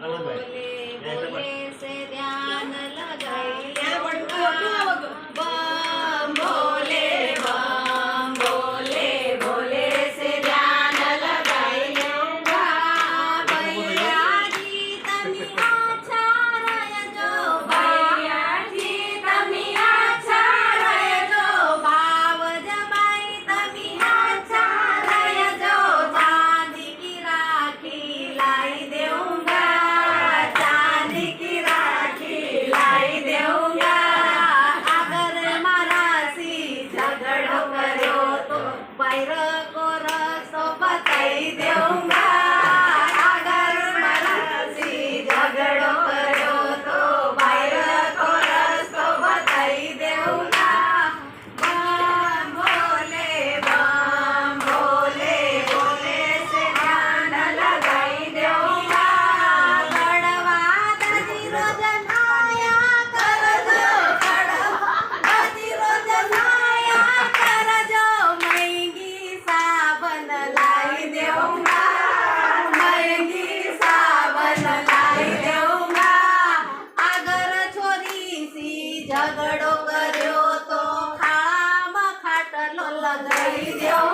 बोले बोले से ध्यान लगाई बम बोले बोले से ध्यान लगाई भैया जी तमी अच्छा रहजो भैया जी तमी अच्छा रहजो भाव जमाई तमी अच्छा रहजो चांदी की राखी लाई देऊंगा चांदी की राखी लाई देऊंगा अगर मारासी झगड़ो करो तो पैर को रस्तो बताई देऊंगा अगर मारासी झगड़ो करो तो पैर को रस्तो बताई देऊंगा बम बोले बोले से ध्यान लगाई देऊंगा गड़वा दजी रोजनाया करजो दजी रोजनाया करजो महंगी साबन लाई देऊंगा महंगी साबन लाई देऊंगा अगर छोरी सी झगड़ो कर्यो तो खामा खाटलो लगाई देऊंगा